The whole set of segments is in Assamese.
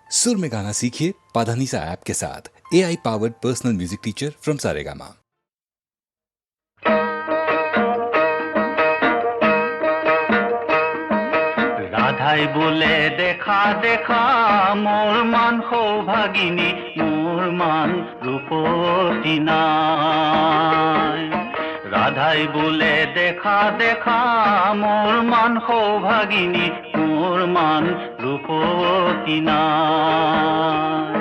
सुर में गाना सीखिए पाधानीसा ऐप के साथ। AI powered personal music teacher from Saregama. রাধাই বলে দেখা দেখা মোর মান সৌভাগিনী, মোর মান রূপতী নাই। রাধাই বলে দেখা দেখা মোর মান সৌভাগিনী, মোর মান রূপতী নাই।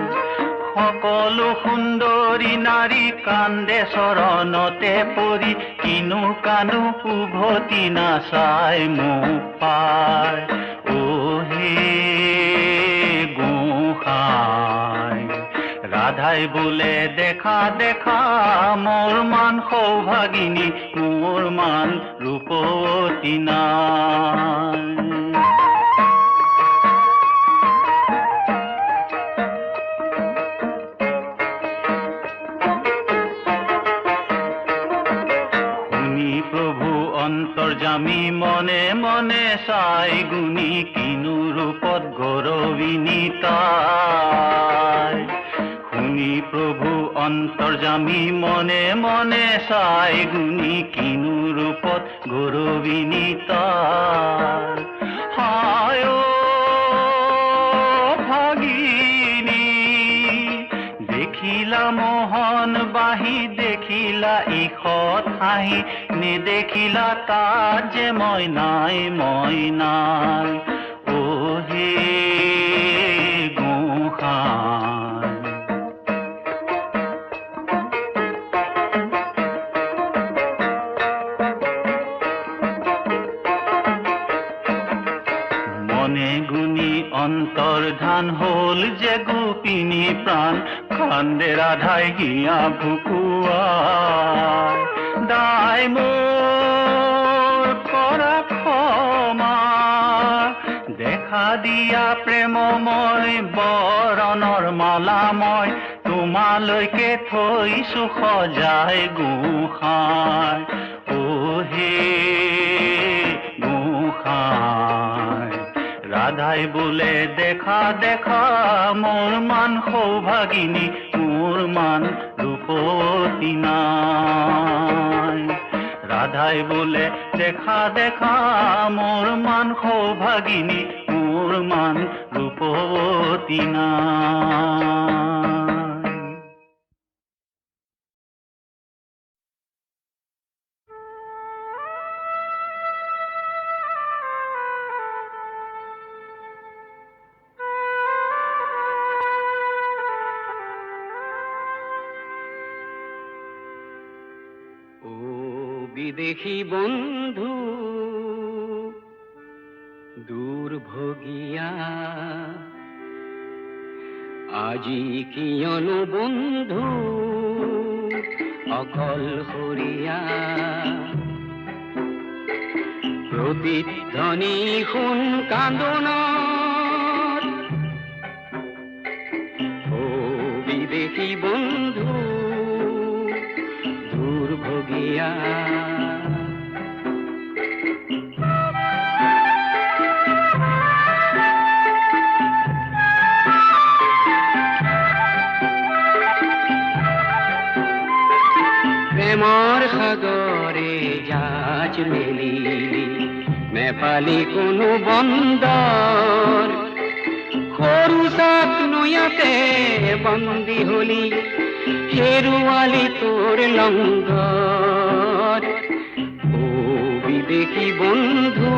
সকলো সুন্দৰী নাৰী কান্দে চৰণতে পৰি, কিনো কানো উভতি নাচাই মোক পায়। অ হে গোসাঁই, ৰাধাই বোলে দেখা দেখা মোৰ মান সৌভাগিনী, মোৰ মান ৰূপতী নাই। অন্তৰ্যামী মনে মনে চাই গুণী, কিনো ৰূপত গৌৰৱিনী তাই। শুনি প্ৰভু অন্তৰ্যামী মনে মনে চাই গুণী, কিনো ৰূপত গৌৰৱিনী তাই। হায় ও ভাগিনী, দেখিলা মোহন বাহি, দেখিলা ঈষৎ হাঁহি, নেদেখিলা তাত যে মই নাই, মই নাই। অ হে গোসাঁই, মনে গুণী অন্তৰ্ধান হ'ল যে গোপিনী প্ৰাণ, কান্দে ৰাধাই হিয়া ভুকুৱাই। দাই মোৰ কৰা ক্ষমা, দেখা দিয়া প্ৰেমময় বৰণৰ মালা মই তোমালৈকে থৈছো সজাই গোসাঁই। অ হে গোসাঁই, ৰাধাই বোলে দেখা দেখা মোৰ মান সৌভাগিনী, মোৰ মান ৰূপতী নাই। ৰাধাই বোলে দেখা দেখা মোৰ মান সৌভাগিনী, মোৰ মান ৰূপতী নাই। বিদেশী বন্ধু দুৰ্ভগিয়া, আজি কিয়নো বন্ধু অকলশৰীয়া। প্ৰতিধ্বনি শুন কান্দোনৰ, ও বিদেশী বন্ধু দুৰ্ভগিয়া। প্ৰেমৰ সাগৰে জাহাজ মেলিলি, নেপালি কোনো বন্দৰ, সৰু চাত নৈয়াতে বন্দী হলি, হেৰুৱালি তোৰ লংগৰ। ও বিদেশী বন্ধু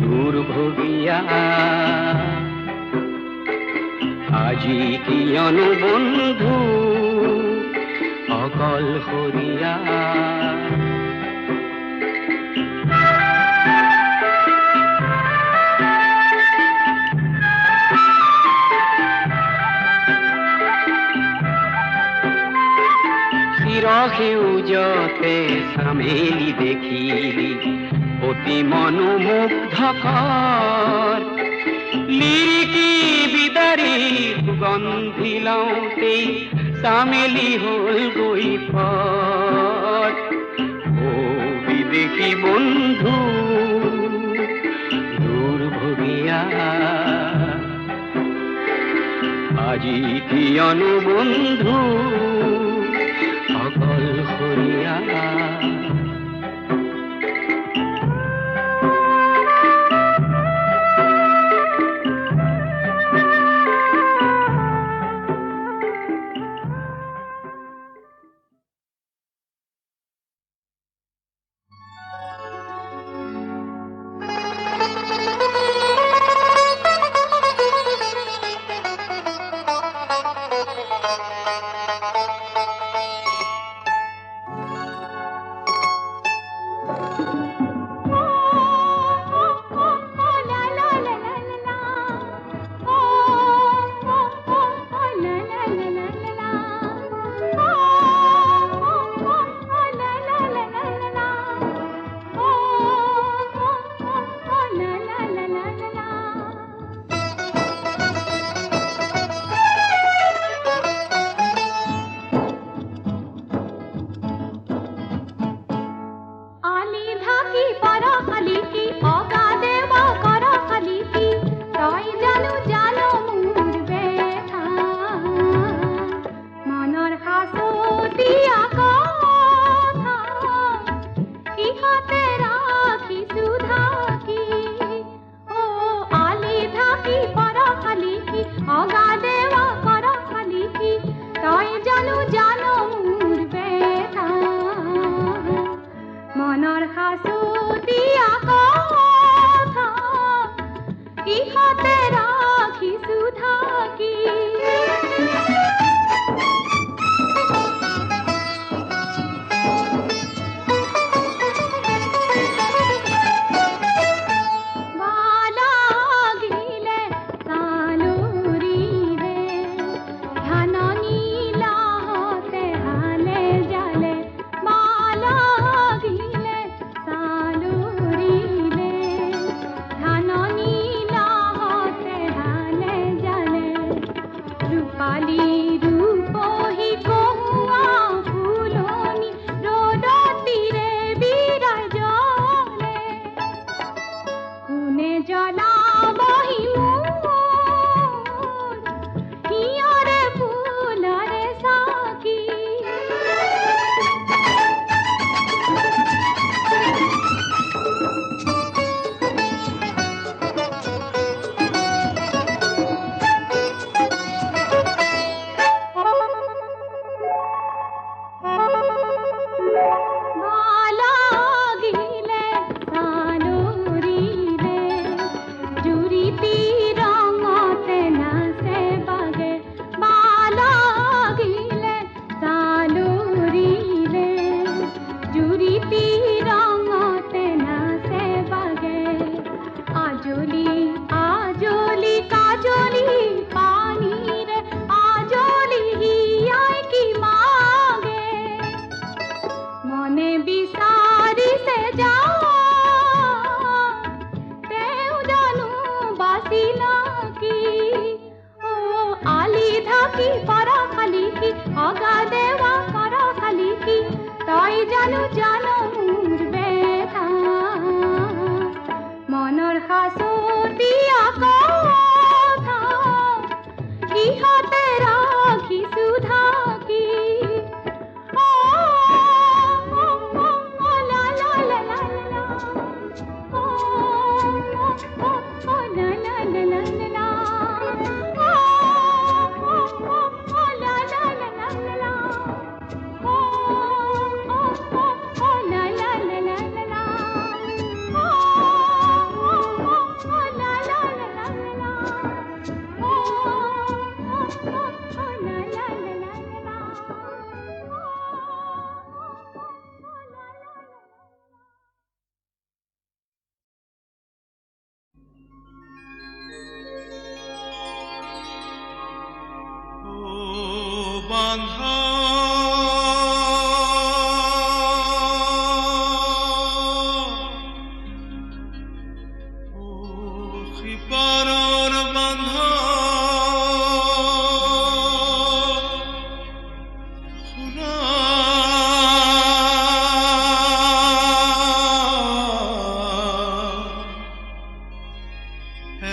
দুৰ্ভগিয়া, আজি কিয়নো বন্ধু অকলশৰীয়া। সেউজতে চামেলি দেখিলি, অতি মনোমুগ্ধকৰ, লিৰিকি বিদাৰি সুগন্ধি লওঁতেই চামেলি হ'ল গৈ পৰ। ও বিদেশী বন্ধু দুৰ্ভগিয়া, আজি কিয়নো বন্ধু অকলশৰীয়া।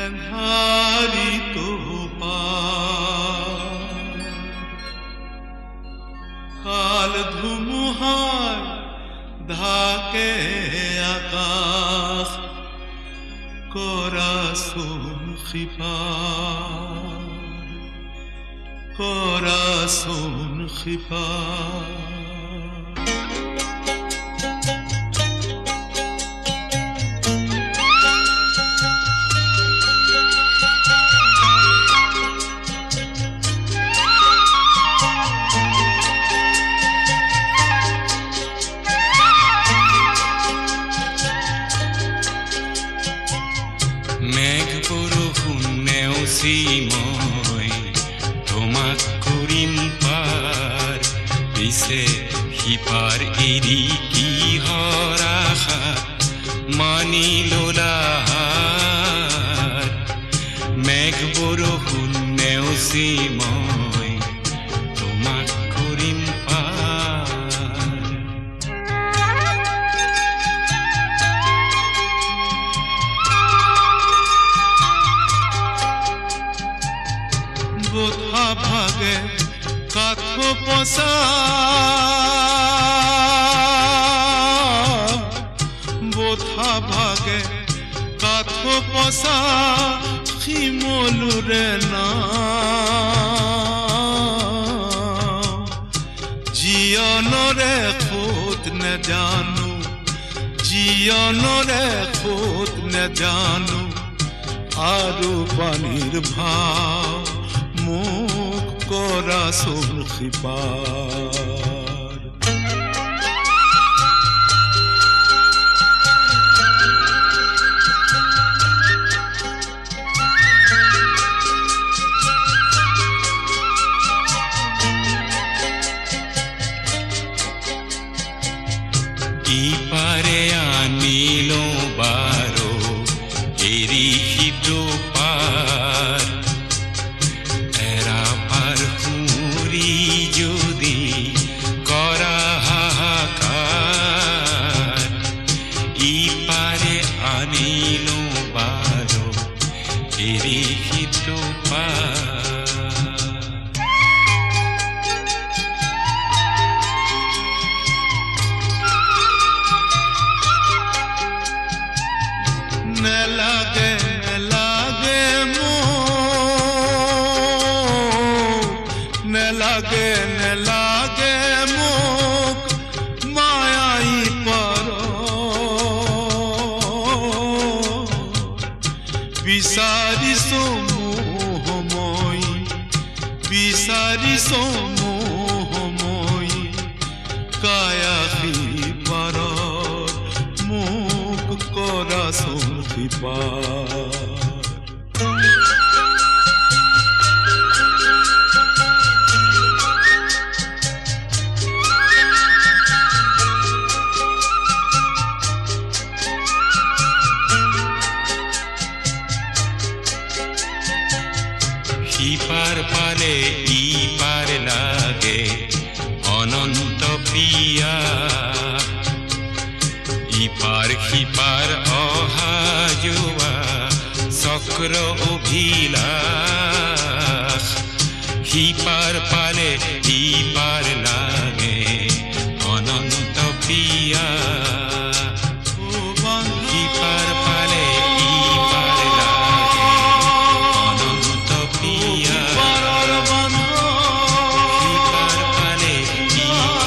and Hari to pa xibar, corazón xibar. মই তোমাক কৰিম পাৰ পিছে সিপাৰ এৰি কিহৰ আশা মানি ললা মেঘ বৰষুণ নেওচি মই তোমাক কৰিম পাৰ বোধা ভাগে কাঠ পচা বোধা ভাগে কাঠ পচা শিমলুৰে নাও জীৱনৰে খোদ নেজানো জীৱনৰে খোদ নেজানো আৰু পানীৰ ভাৱ মুখ corazón xibar. ইপাৰে আনিলো বাৰো এৰি সিটো পাৰ যদি কৰা হাহাকাৰ ইপাৰে আনিলো বাৰো এৰি সিটো নেলাগে নেলাগে নেলাগে নেলাগে মোক মায়াই পৰ বিচাৰিছো মোহময় বিচাৰিছো মোহময় কায়াসী পাৰ মোক corazón xibar. সিপাৰ পালে ইপাৰ লাগে অনন্ত প্ৰিয়া ইপাৰ সিপাৰ অহা যোৱা চক্ৰ অভিলাষ সিপাৰ পালে ইপাৰ লাগে অনন্ত প্ৰিয়া সিপাৰ পালে ইপাৰ লাগে অনন্ত প্ৰিয়া সিপাৰ পালে ইপাৰ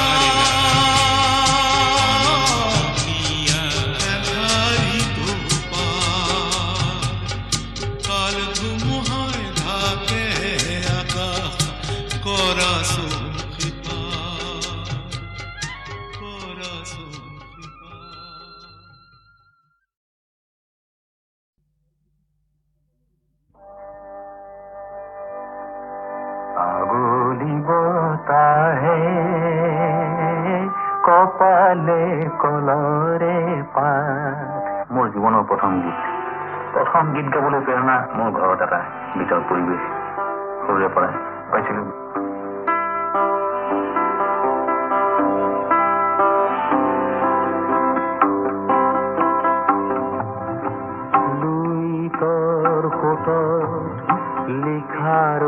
corazón xibar, corazón xibar. আগুলি বতাহে কপালে কলৰে পাত মোৰ জীৱনৰ প্ৰথম গীত গাবলৈ প্ৰেৰণা মোৰ ঘৰত এটা গীতৰ পৰিৱেশ সৰুৰে পৰাই পাইছিলোঁ। লিখাৰ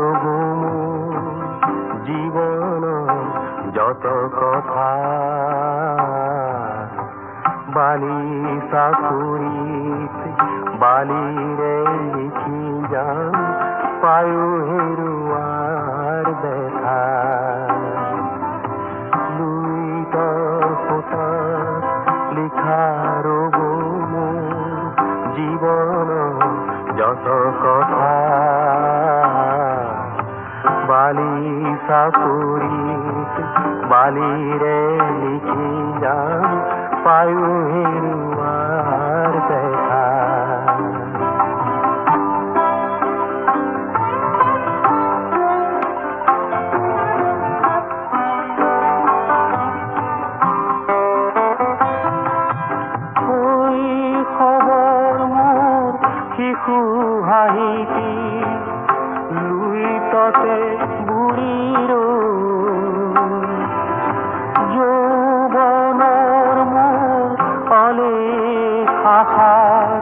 জীবন যত কথা বালি চাকুৰিত বালিৰে লিখি যা পায়ো হেৰুৱাৰ দেখা লুইতৰ সোঁতত লিখা ৰ'ব মোৰ জীৱনৰ যত কথা বালি চাপৰিত বালিৰে লিখি যাম পায়ো হেৰুৱাৰ দেখা হাঁহিটি লুইততে বুঢ়ীৰ যৌৱনৰ মোৰ অলেখ আশাৰ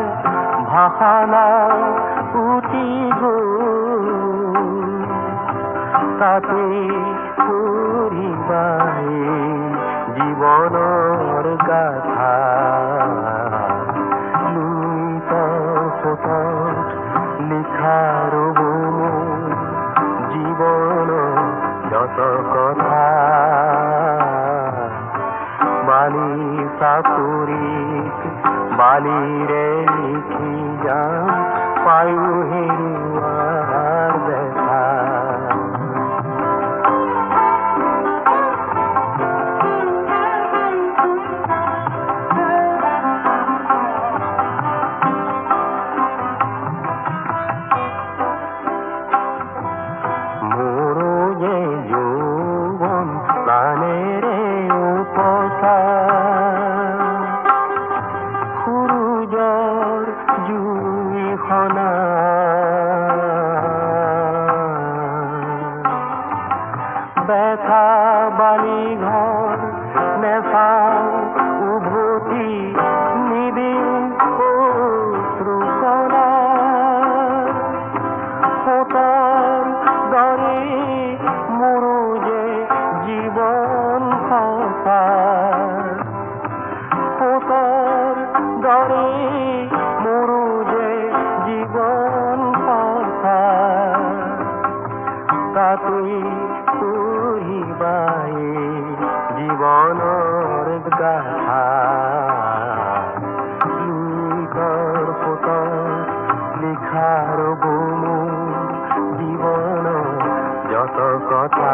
ভাষানা উটি গ'ল তাতে ফুৰিবাই জীৱনৰ গাথা লিখা ৰ'ব মোৰ জীৱনৰ যত কথা বালি চাপৰিত বালিৰে লিখি যাম পায়ো হেৰুৱাৰ দেখা ব্যথা বালি ঘৰ নেচাও উভতি নিদিম অশ্ৰুকণা সোঁতৰ দৰে মোৰো যে জীৱন সঁচা সোঁতৰ দৰে মোৰো যে জীৱন সঁচা তাতেই পঢ়িবাই জীৱনৰ গাথা লুইতৰ সোঁতত লিখা ৰ'ব মোৰ জীৱনৰ যত কথা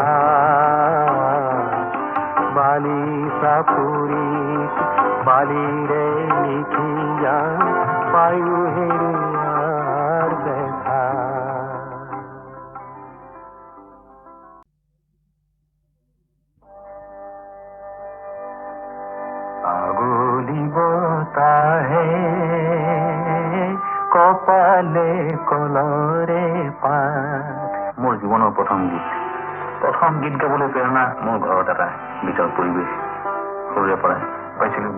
বালি চাপৰিত বালিৰে লিখি যাম পায়ো হেৰুৱাৰ দেখা বতাহে কপালে কলৰে পাত মোৰ জীৱনৰ প্ৰথম গীত গাবলৈ প্ৰেৰণা মোৰ ঘৰত এটা গীতৰ পৰিৱেশ সৰুৰে পৰাই পাইছিলো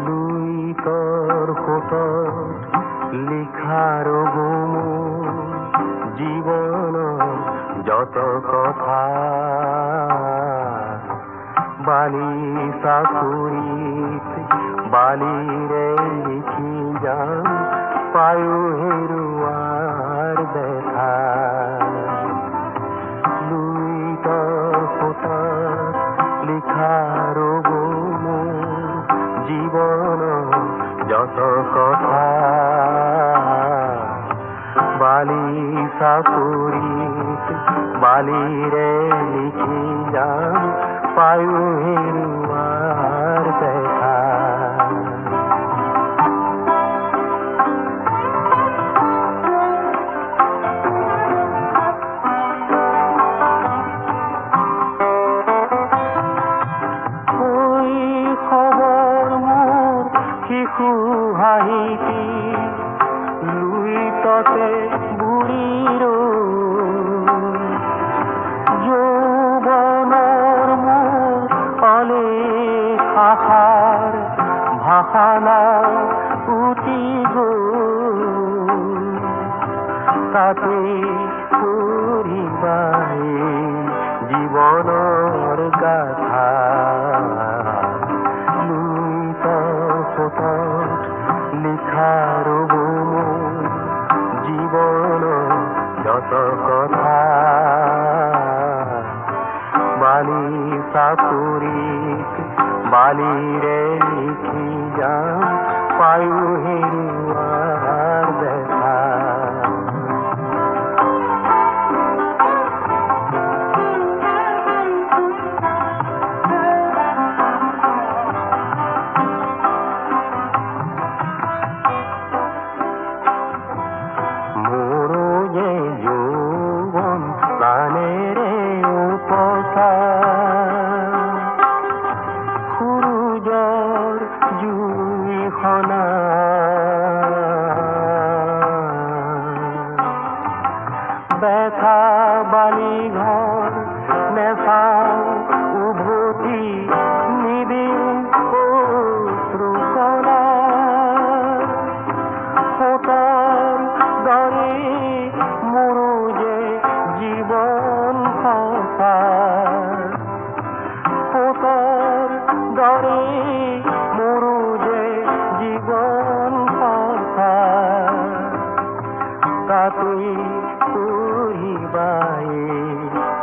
লুইতৰ সোঁতত লিখা ৰ'ব মোৰ জীৱনৰ যত কথা বালি চাপৰিত বালিৰে লিখি যাম পায়ো হেৰুৱাৰ দেখা লুইতৰ সোঁতত লিখা ৰ'ব মোৰ জীৱনৰ যত কথা বালি চাপৰিত বালিৰে লিখি যাম পায়ো হেৰুৱাৰ দেখা খবৰ মোৰ শিশু হাঁহিটি লুইততে বুঢ়ীৰ যৌৱনৰ মোৰ অলেখ আশাৰ ভাষানা উটি গ'ল তাতে ফুৰিবাই জীৱনৰ গাথা বালিরে লিখি যান পায়ু হেরুয়ার দেখা ব্যথা বালি ঘর নেশা উভতি নিবিড় অশ্রুকণা ফোটার দরে মুরুজে জীবন ফসার ফোটার দরে মুরুজে জীবন ফসার তাতুই বায়ে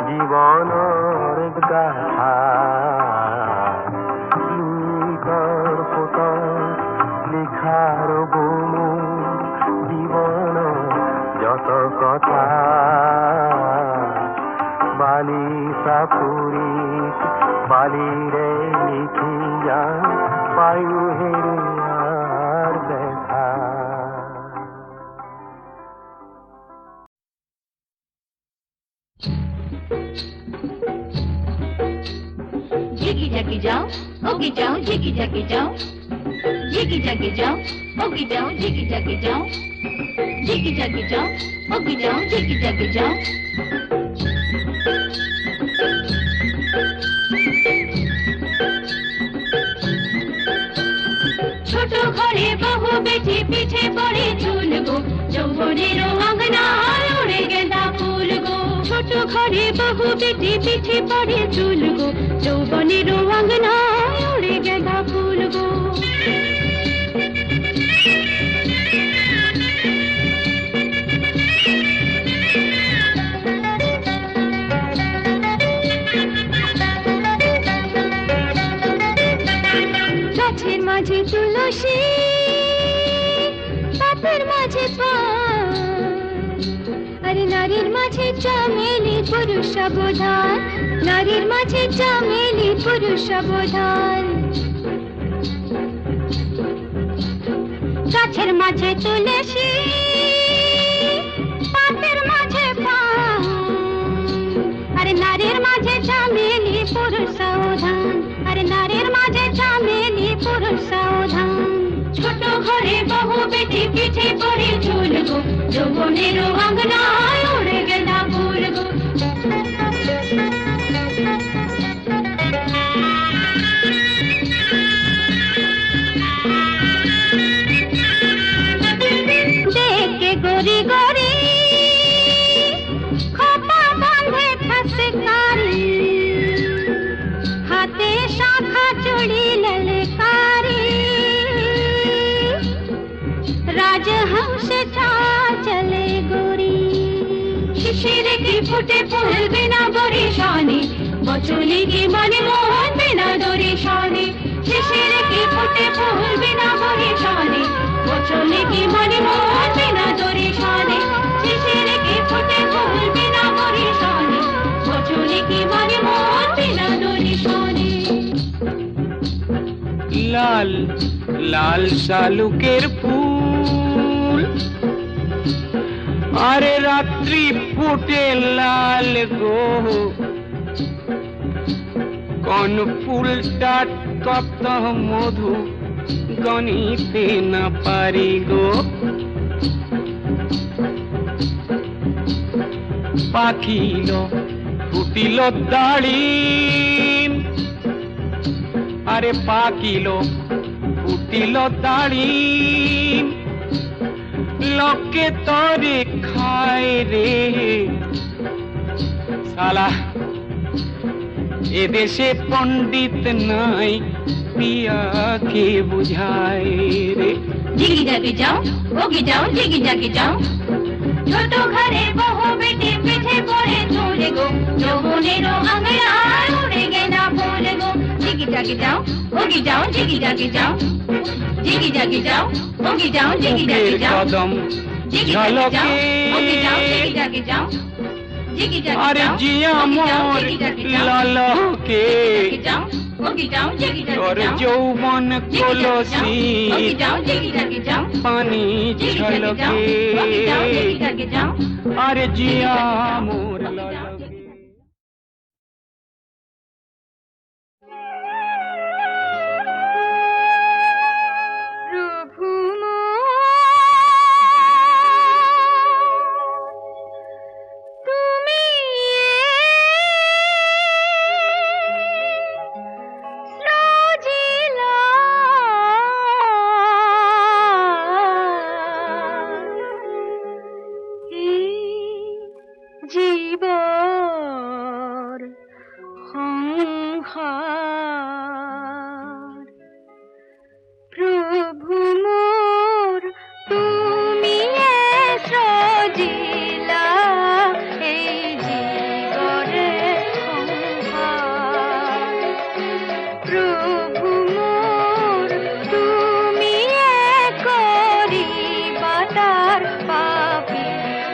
জীবনের গাথা লুইকর ফোটর লিখার বুমু জীবন যত কথা বালি সাপুরি বালিরে লিখি যান পায়ু হেরুয়ার দেখা जिगी जागी जाओ ओगी जाओ जिगी जागी जाओ जिगी जागी जाओ ओगी जाओ जिगी जागी जाओ जिगी जागी जाओ ओगी जाओ जिगी जागी जाओ ছোট ঘরে বহু বেটি পিঠে পড়ে চুল গো যৌবনের অঙ্গনায় উড়ে গেঁদা ফুল গো ছোট ঘরে বহু বেটি পিঠে পড়ে চুল গো যৌবনের অঙ্গনায় উড়ে গেঁদা ফুল গো গাছের মাঝে তুলসী পাপের মাঝে পান আরে নারীর মাঝে চামেলি পুরুষ সাবধান নারীর মাঝে চামেলি পুরুষ সাবধান গাছের মাঝে তুলসী পাপের মাঝে পান আরে নারীর মাঝে চামেলি পুরুষ সাবধান আরে নারীর মাঝে চামেলি পুরুষ সাবধান ছোট ঘরে বহু বেটি পিঠে পড়ে চুল গো যৌবনের অঙ্গনায় উড়ে গেঁদা ফুল গো দেখে গরি গরি খোপা বাঁধে ফাঁসে কারি হাতে শাখা চুড়ি ললকারি রাজহংসে চলে গোরি শিশিরে কি ফুটে ফুল বিনা বরিশানে বচলে কি মনে মোহন বিনা দরিশানে শিশিরে কি ফুটে ফুল বিনা বরিশানে বচলে কি মনে মোহন বিনা দরিশানে শিশিরে কি ফুটে ফুল বিনা বরিশানে বচলে কি মনে মোহন বিনা দরিশানে লাল লাল শালুকের ফুল আরে রাত্রি ফুটে লাল গো কোন ফুলটা কত মধু গণিতে না পারি গো পাখিল ফুটিল দাড়িম আরে পাখিল ফুটিল দাড়িম লোকে তরে খায় রে শালা এদেশে পণ্ডিত নাই পিয়াকে বুঝায় রে जिगी जागी जाओ ओगी जाओ जिगी जागी जाओ ছোট ঘরে বহু বেটি পিঠে পড়ে চুল গো যৌবনের অঙ্গনায় উড়ে গেঁদা ফুল গো जिगी जिगी जागी जाओ होगी जाओ जिगी जागी जाओ जिगी जागी जाओ होगी जाओ जिगी जागी जाओ कदम जिगी जागी जाओ होगी जाओ जिगी जागी जाओ जिगी जागी अरे जाओ जिया होगी जाओ, मोर जिगी जागी जाओ, लाला के जिगी जाओ होगी जाओ जिगी जागी और जाओ যৌবন जिगी जागी जाओ, কলসি होगी जाओ जिगी जागी जाओ পানি जिगी जागी जाओ होगी जाओ जिगी ছলকে जागी जाओ আরে জিয়া মোর লালা के প্রভু তুমি সজিলা জীবর সংহার প্রভু মোর তুমি সজিলা এই জীবরে সংহার প্রভু মোর তুমি করিবা তার পাপি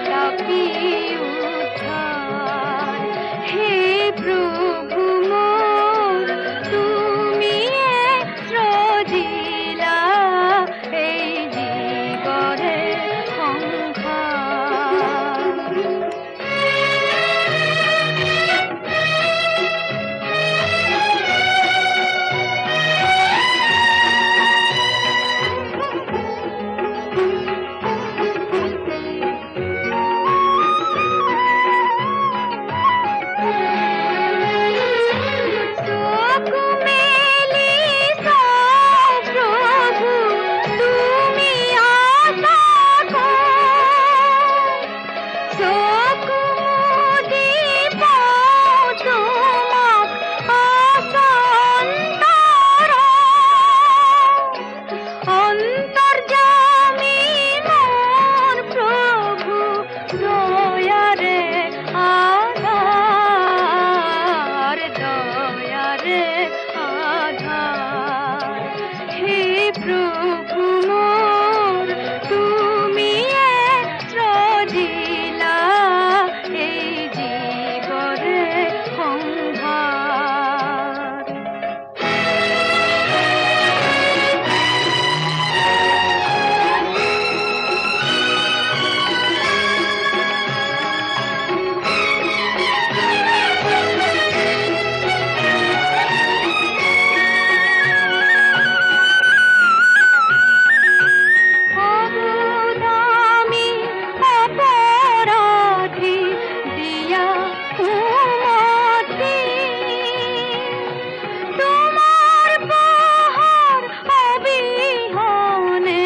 তাপি উদ্ধার হে প্রভু মোর তুমি সজিলা এই জীবরে সংহার চোখ মেলি সব প্রভু তুমি আশা চোখ মুদি পাও তোমাক অন্তর্যামী মোর প্রভু দয়ারে আধার দয়ারে আধার হে প্রভু মোর তুমি সজিলা এই জীবরে সংহার অবদামি অপরাধী দিয়া কুমতি তোমার পাহাড় অবিহনে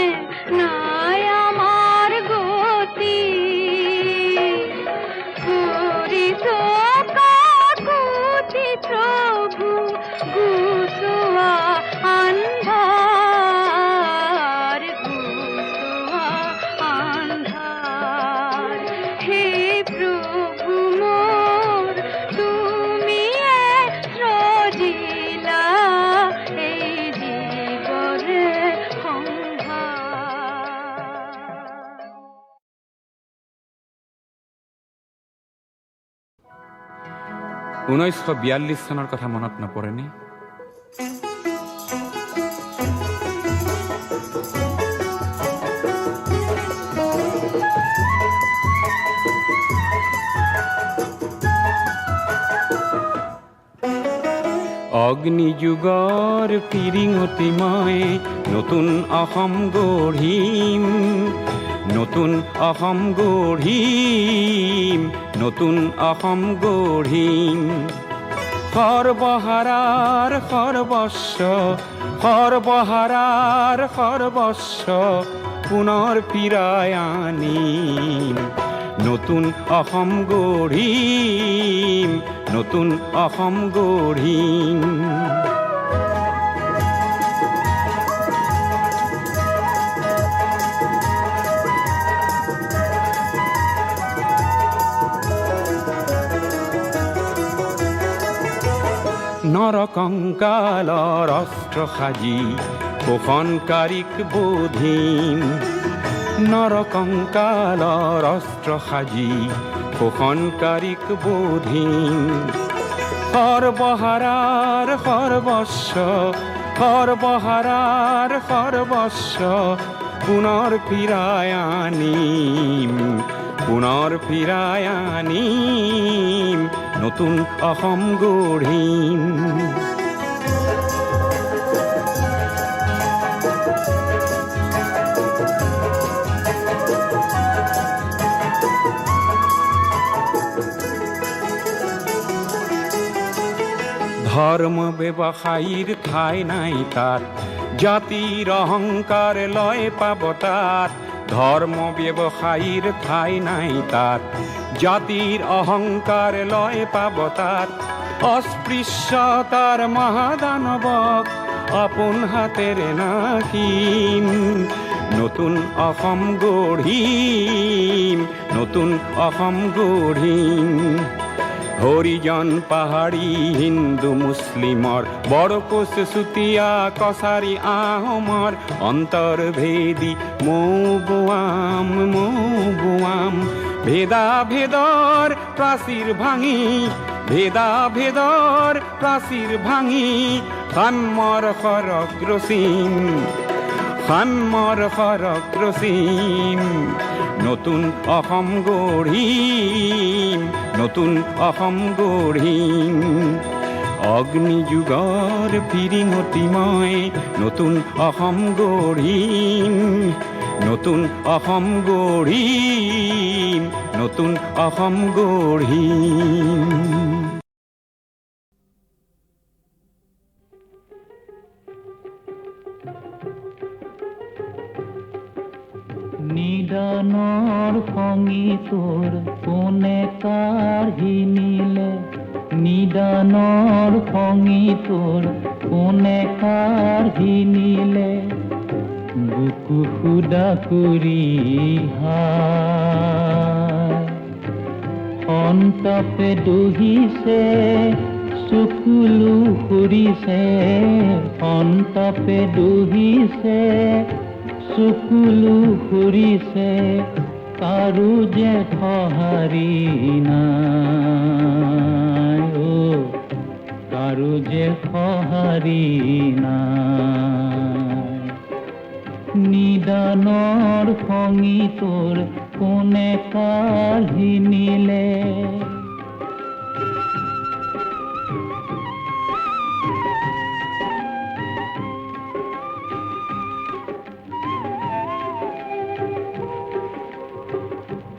নাই আমার গতি করিস কাকুতি প্রভু গুসুয়া আন্ধার গুসুয়া আন্ধার হে প্রভু মোর তুমি সজিলা এই জীবরে সংহার 1942 চনৰ কথা মনত নপৰেনে? অগ্নিযুগৰ পিৰিঙতি মই নতুন অসম গঢ়িম, নতুন অসম গঢ়িম, নতুন অসম গঢ়িম। সৰ্বহাৰাৰ সৰ্বস্ব, সৰ্বহাৰাৰ সৰ্বস্ব পুনৰ ফিৰাই আনিম। নতুন অসম গঢ়িম, নতুন অসম গঢ়িম। নৰকংকালৰ অস্ত্ৰ সাজি শোষণকাৰীক বোধিম নৰকংকালৰ অস্ত্ৰ সাজি শোষণকাৰীক বোধিম সৰ্বহাৰাৰ সৰ্বস্ব সৰ্বহাৰাৰ সৰ্বস্ব পুনৰ ফিৰাই আনিম পুনৰ ফিৰাই আনিম নতুন অসম গঢ়িম ধৰ্ম ব্যৱসায়ীৰ ঠাই নাই তাত জাতিৰ অহংকাৰ লয় পাব তাত ধৰ্ম ব্যৱসায়ীৰ ঠাই নাই তাত জাতিৰ অহংকাৰ লয় পাব তাত অস্পৃশ্যতাৰ মহাদানৱক আপোন হাতেৰে নাকিম নতুন অসম গঢ়িম নতুন অসম গঢ়িম হৰিজন পাহাৰী হিন্দু মুছলিমৰ বৰকোচ চুতীয়া কছাৰী আহোমৰ অন্তৰ্ভেদী মৌ ভেদাভেদৰ প্ৰাচীৰ ভাঙি ভেদাভেদৰ প্ৰাচীৰ ভাঙি সাম্যৰ সৰগ ৰচিম সাম্যৰ সৰগ ৰচিম নতুন অসম গঢ়িম নতুন অসম গঢ়িম অগ্নিযুগৰ ফিৰিঙতি মই নতুন অসম গঢ়িম নতুন অসম গঢ়িম নতুন অসম গঢ়িম নিদানৰ খঙি তোৰ কোনে কাঢ়ি নিলে নিদানৰ খঙি তোৰ কোনে কাঢ়ি নিলে বুকু সুদা কৰি সন্তপে দহিছে চকুলো সৰিছে সন্তপে দহিছে চকুলো সৰিছে কাৰো যে সঁহাৰি নাই কাৰো যে সঁহাৰি নাই নিদানৰ খঙি তোৰ কোনে কাঢ়ি নিলে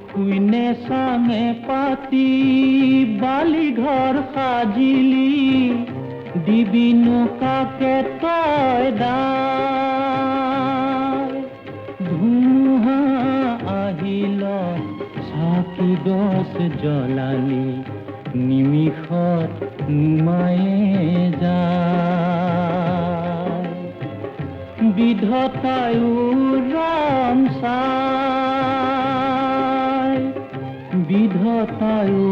শুইনে চাঙে পাতি বালি ঘৰ সাজিলি দিবিনো কাকে তই দাই ধুমুহা আহিল চাকি গছ জ্বলালি নিমিষত নুমায়ে যায় বিধতায়ো ৰং চাই বিধতায়ো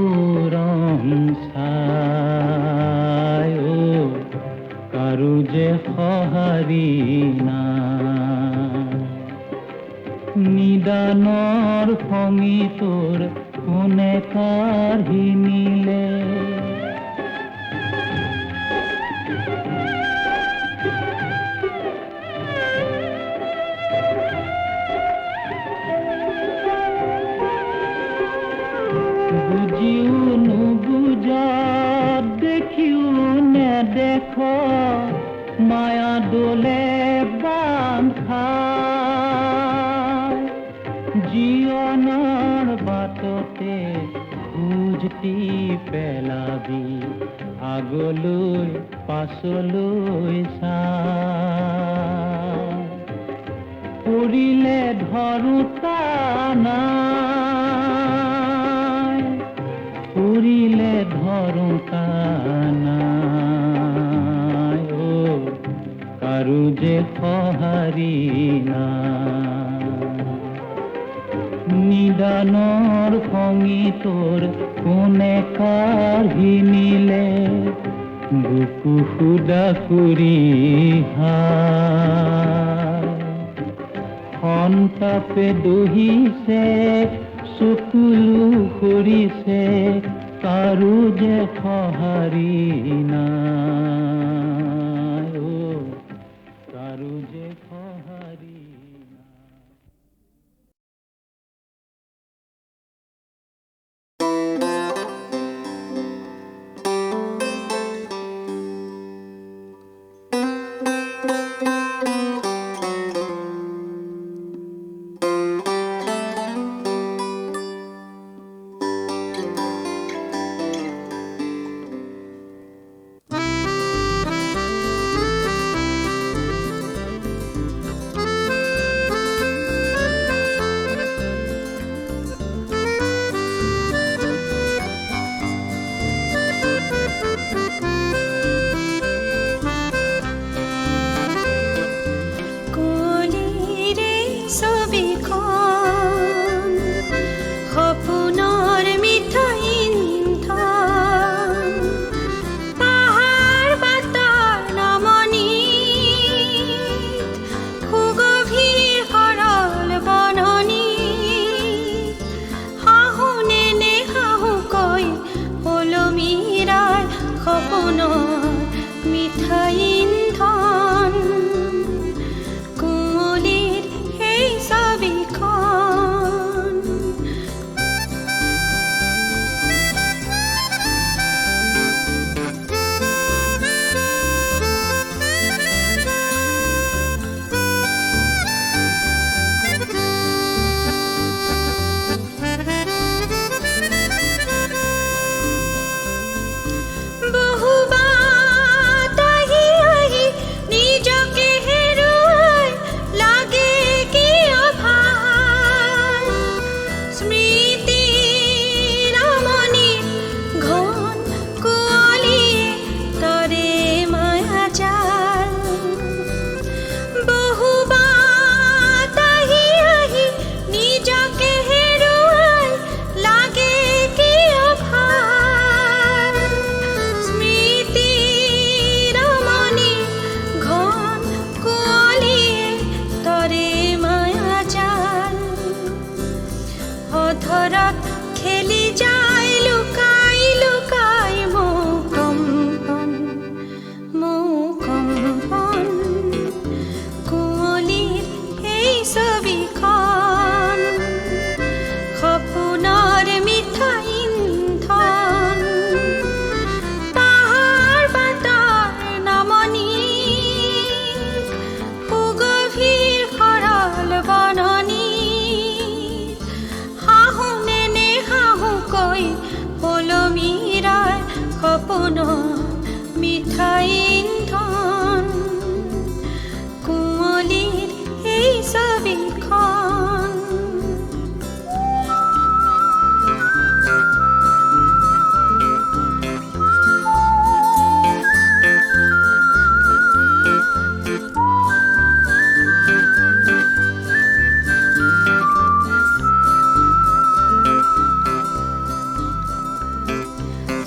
ৰং চাই কাৰো যে সঁহাৰি নাই নিদানৰ খঙি তোৰ কোনে কাঢ়ি নিলে বুজিও নুবুজাত দেখিও নেদেখ মায়া দোলে বান্ধ খায় জীৱনৰ বাটতে খোজটি পেলাবি আগলৈ পাছলৈ চাই পৰিলে ধৰোতা নাই পৰিলে ধৰোতা নাই কাৰো যে সঁহাৰি নাই নিদানৰ খঙি তোৰ কোনে কাঢ়ি নিলে বুকু সুদা কৰি সন্তাপে দহিছে চকুলো সৰিছে কাৰো যে সঁহাৰি নাই কাৰো যে সঁহাৰি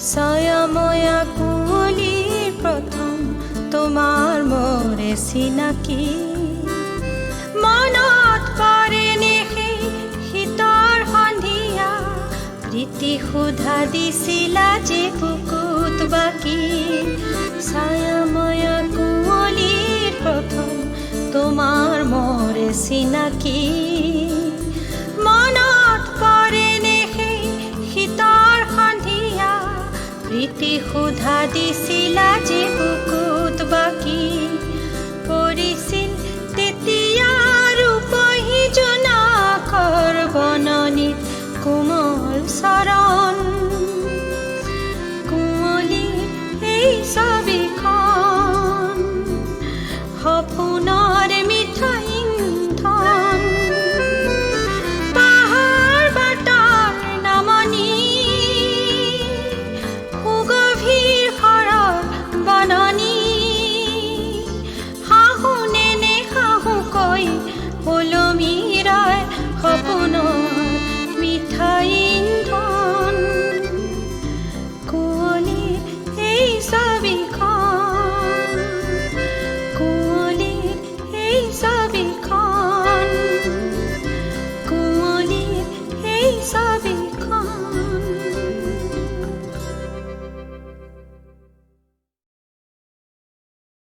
ছায়াময়া কুঁৱলীৰ প্ৰথম তোমাৰ মোৰে চিনাকি মনত পৰেনে সেই শীতৰ সন্ধিয়া প্ৰীতি সোধা দিছিলা যে বুকুত বাকি ছায়াময়া কুঁৱলীৰ প্ৰথম তোমাৰ মোৰে চিনাকি মনত পৰেনে সেই শীতৰ সন্ধিয়া প্ৰীতি সোধা দিছিলা যে বুকুত বাকি